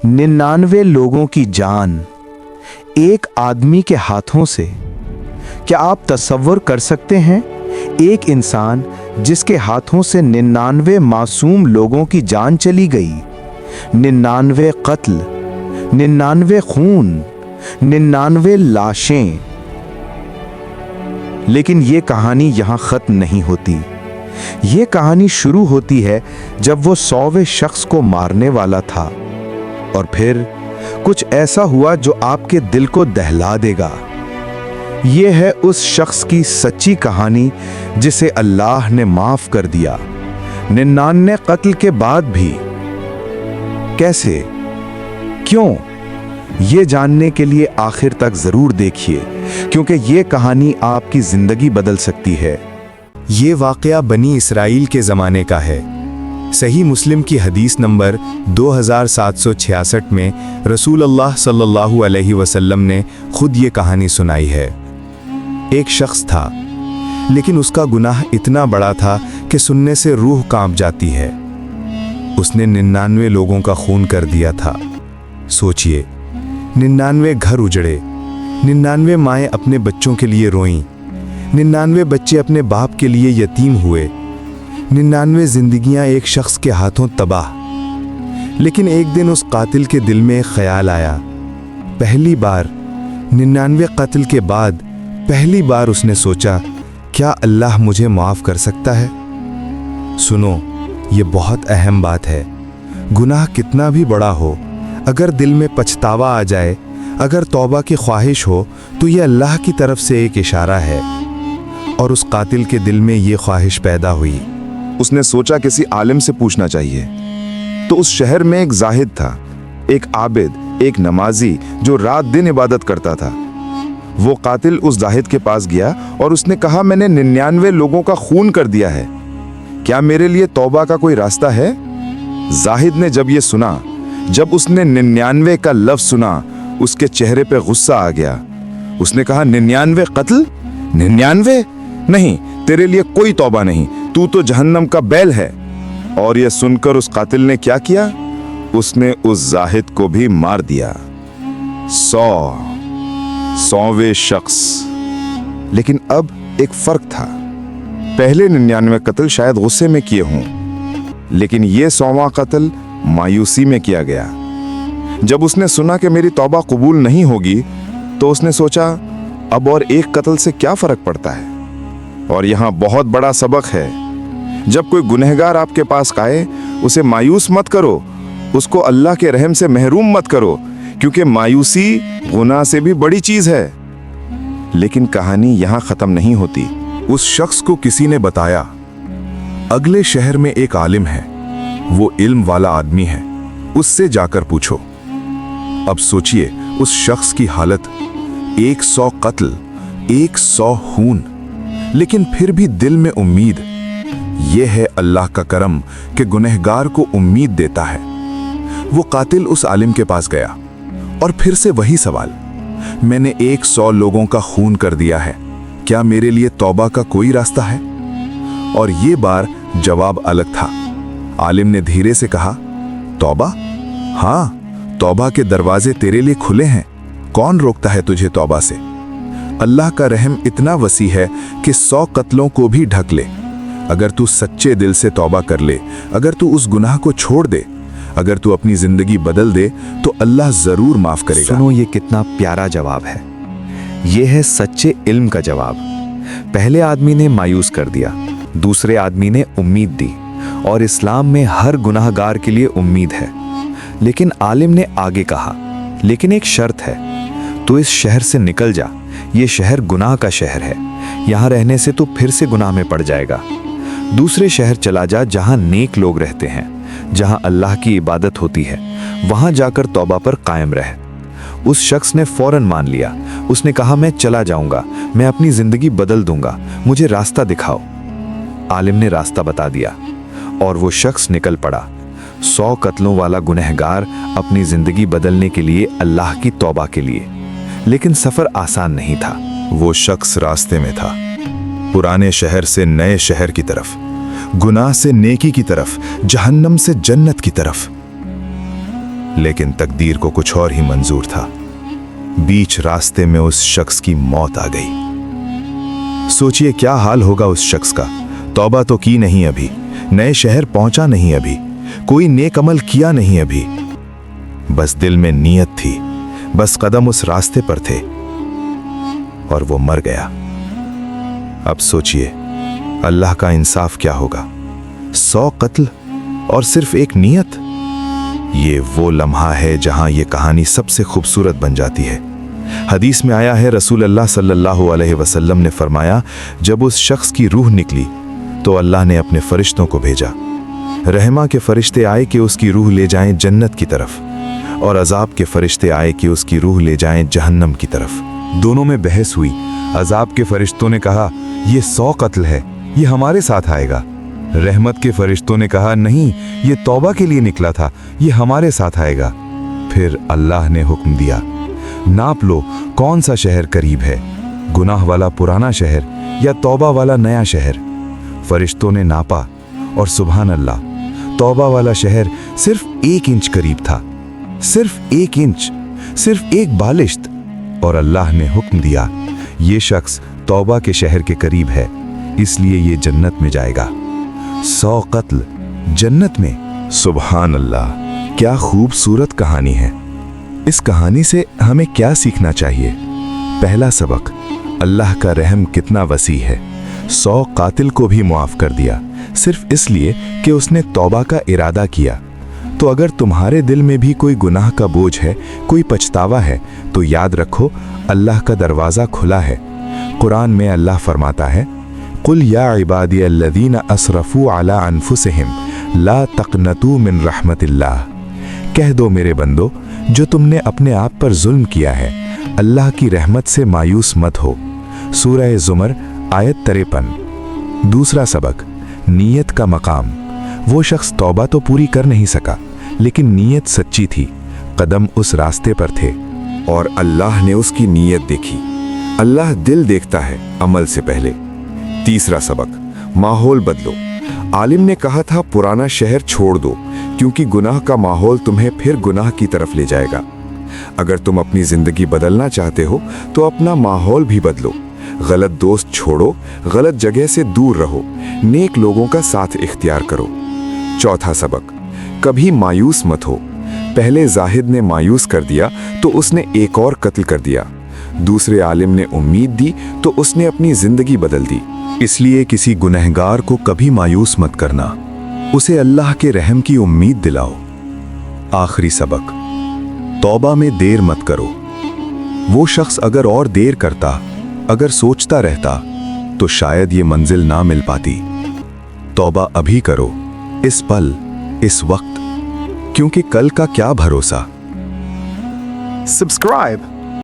निन्यानवे लोगों की जान एक आदमी के हाथों से। क्या आप तसव्वुर कर सकते हैं, एक इंसान जिसके हाथों से 99 मासूम लोगों की जान चली गई, 99 कत्ल, 99 खून, 99 लाशें। लेकिन ये कहानी यहां खत्म नहीं होती। ये कहानी शुरू होती है जब वो 100वें शख्स को मारने वाला था, और फिर कुछ ऐसा हुआ जो आपके दिल को दहला देगा। ये है उस शख्स की सच्ची कहानी जिसे अल्लाह ने माफ कर दिया 99 कत्ल के बाद भी। कैसे, क्यों, ये जानने के लिए आखिर तक जरूर देखिए, क्योंकि ये कहानी आपकी जिंदगी बदल सकती है। ये वाक़या बनी इसराइल के ज़माने का है। सही मुस्लिम की हदीस नंबर 2766 में रसूल अल्लाह सल्लल्लाहु अलैहि वसल्लम ने खुद ये कहानी सुनाई है। एक शख्स था, लेकिन उसका गुनाह इतना बड़ा था कि सुनने से रूह कांप जाती है। उसने 99 लोगों का खून कर दिया था। सोचिए, 99 घर उजड़े, 99 माएँ अपने बच्चों के लिए रोईं, 99 बच्चे अपने बाप के लिए यतीम हुए, 99 जिंदगियां एक शख्स के हाथों तबाह। लेकिन एक दिन उस कातिल के दिल में एक ख्याल आया। पहली बार 99 कत्ल के बाद पहली बार उसने सोचा, क्या अल्लाह मुझे माफ कर सकता है? सुनो, ये बहुत अहम बात है। गुनाह कितना भी बड़ा हो, अगर दिल में पछतावा आ जाए, अगर तौबा की ख्वाहिश हो, तो ये अल्लाह की तरफ से एक इशारा है। और उस कातिल के दिल में ये ख्वाहिश पैदा हुई। उसने सोचा किसी आलिम से पूछना चाहिए। तो उस शहर में एक जाहिद था, एक आबिद, एक नमाजी जो रात दिन इबादत करता था। वो कातिल उस जाहिद के पास गया और उसने कहा, मैंने 99 लोगों का खून कर दिया है, क्या मेरे लिए तौबा का कोई रास्ता है? जाहिद ने जब ये सुना, जब उसने 99 का लफ्ज सुना, उसके चेहरे पे गुस्सा आ गया। उसने कहा, 99 कत्ल, 99? नहीं, तेरे लिए कोई तौबा नहीं, तू तो जहन्नम का बैल है। और यह सुनकर उस कातिल ने क्या किया? उसने उस जाहिद को भी मार दिया। 100वें शख्स। लेकिन अब एक फर्क था। पहले 99 कत्ल शायद गुस्से में किए हों, लेकिन यह 100वां कत्ल मायूसी में किया गया। जब उसने सुना कि मेरी तौबा कबूल नहीं होगी, तो उसने सोचा, अब और एक कत्ल से क्या फर्क पड़ता है? और यहां बहुत बड़ा सबक है। जब कोई गुनहगार आपके पास आए, उसे मायूस मत करो, उसको अल्लाह के रहम से महरूम मत करो, क्योंकि मायूसी गुनाह से भी बड़ी चीज है। लेकिन कहानी यहां खत्म नहीं होती। उस शख्स को किसी ने बताया, अगले शहर में एक आलिम है, वो इल्म वाला आदमी है, उससे जाकर पूछो। अब सोचिए उस शख्स की हालत, 100 कत्ल, 100 खून, लेकिन फिर भी दिल में उम्मीद। यह है अल्लाह का करम कि गुनहगार को उम्मीद देता है। वो कातिल उस आलिम के पास गया और फिर से वही सवाल, मैंने 100 लोगों का खून कर दिया है, क्या मेरे लिए तौबा का कोई रास्ता है? और ये बार जवाब अलग था। आलिम ने धीरे से कहा, तौबा? हाँ, तौबा के दरवाजे तेरे लिए खुले हैं, कौन रोकता है तुझे तौबा से? अल्लाह का रहम इतना वसी है कि 100 कत्लों को भी ढक ले। अगर तू सच्चे दिल से तौबा कर ले, अगर तू उस गुनाह को छोड़ दे, अगर तू अपनी जिंदगी बदल दे, तो अल्लाह जरूर माफ करेगा। सुनो, ये कितना प्यारा जवाब है। ये है सच्चे इल्म का जवाब। पहले आदमी ने मायूस कर दिया, दूसरे आदमी ने उम्मीद दी, और इस्लाम में हर गुनाहगार के लिए उम्मीद है। लेकिन आलिम ने आगे कहा, लेकिन एक शर्त है, तू इस शहर से निकल जा, ये शहर गुनाह का शहर है, यहाँ रहने से तू फिर से गुनाह में पड़ जाएगा। दूसरे शहर चला जा जहाँ नेक लोग रहते हैं, जहाँ अल्लाह की इबादत होती है, वहाँ जाकर तौबा पर कायम रह। उस शख्स ने फौरन मान लिया। उसने कहा, मैं चला जाऊंगा, मैं अपनी जिंदगी बदल दूंगा, मुझे रास्ता दिखाओ। आलिम ने रास्ता बता दिया और वो शख्स निकल पड़ा। 100 कत्लों वाला गुनहगार अपनी जिंदगी बदलने के लिए, अल्लाह की तौबा के लिए। लेकिन सफर आसान नहीं था। वो शख्स रास्ते में था, पुराने शहर से नए शहर की तरफ, गुनाह से नेकी की तरफ, जहन्नम से जन्नत की तरफ। लेकिन तकदीर को कुछ और ही मंजूर था। बीच रास्ते में उस शख्स की मौत आ गई। सोचिए क्या हाल होगा उस शख्स का। तौबा तो की नहीं अभी, नए शहर पहुंचा नहीं अभी, कोई नेक अमल किया नहीं अभी, बस दिल में नीयत थी, बस कदम उस रास्ते पर थे, और वो मर गया। अब सोचिए अल्लाह का इंसाफ क्या होगा। 100 कत्ल और सिर्फ एक नियत। ये वो लम्हा है जहां ये कहानी सबसे खूबसूरत बन जाती है। हदीस में आया है, रसूल अल्लाह सल्लल्लाहु अलैहि वसल्लम ने फरमाया, जब उस शख्स की रूह निकली तो अल्लाह ने अपने फरिश्तों को भेजा। रहमा के फरिश्ते आए कि उसकी रूह ले जाएं जन्नत की तरफ, और अजाब के फरिश्ते आए कि उसकी रूह ले जाएं जहन्नम की तरफ। दोनों में बहस हुई। अजाब के फरिश्तों ने कहा ये 100 कत्ल है, ये हमारे साथ आएगा। रहमत के फरिश्तों ने कहा नहीं, ये तौबा के लिए निकला था, ये हमारे साथ आएगा। फिर अल्लाह ने हुक्म दिया, नाप लो कौन सा शहर करीब है, गुनाह वाला पुराना शहर या तौबा वाला नया शहर। फरिश्तों ने नापा और सुभान अल्लाह, तौबा वाला शहर सिर्फ 1 इंच करीब था, सिर्फ 1 इंच, सिर्फ एक बालिश्त। और अल्लाह ने हुक्म दिया, ये शख्स तौबा के शहर के करीब है, इसलिए ये जन्नत में जाएगा। 100 कत्ल जन्नत में। सुभान अल्लाह, क्या खूबसूरत कहानी है। इस कहानी से हमें क्या सीखना चाहिए? पहला सबक, अल्लाह का रहम कितना वसी है। 100 कातिल को भी मुआफ कर दिया, सिर्फ इसलिए कि उसने तौबा का इरादा किया। तो अगर तुम्हारे दिल में भी कोई गुनाह का बोझ है, कोई पछतावा है, तो याद रखो अल्लाह का दरवाज़ा खुला है। कुरान में अल्लाह फरमाता है, कुल या इबादी अल्लज़ीना असरफू अला अनफुसिहिम ला तक़नतू मिन रहमतिल्लाह। कह दो मेरे बंदो, जो तुमने अपने आप पर जुल्म किया है, अल्लाह की रहमत से मायूस मत हो। सूरह ज़ुमर आयत 53। दूसरा सबक, नीयत का मकाम। वो शख्स तौबा तो पूरी कर नहीं सका, लेकिन नीयत सच्ची थी, कदम उस रास्ते पर थे, और अल्लाह ने उसकी नीयत देखी। अल्लाह दिल देखता है अमल से पहले। तीसरा सबक, माहौल बदलो। आलिम ने कहा था पुराना शहर छोड़ दो, क्योंकि गुनाह का माहौल तुम्हें फिर गुनाह की तरफ ले जाएगा। अगर तुम अपनी जिंदगी बदलना चाहते हो तो अपना माहौल भी बदलो। गलत दोस्त छोड़ो, गलत जगह से दूर रहो, नेक लोगों का साथ इख्तियार करो। चौथा सबक, कभी मायूस मत हो। पहले जाहिद ने मायूस कर दिया तो उसने एक और कत्ल कर दिया। दूसरे आलिम ने उम्मीद दी तो उसने अपनी जिंदगी बदल दी। इसलिए किसी गुनहगार को कभी मायूस मत करना, उसे अल्लाह के रहम की उम्मीद दिलाओ। आखिरी सबक, तौबा में देर मत करो। वो शख्स अगर और देर करता, अगर सोचता रहता, तो शायद ये मंजिल ना मिल पाती। तौबा अभी करो, इस पल, इस वक्त, क्योंकि कल का क्या भरोसा। Subscribe.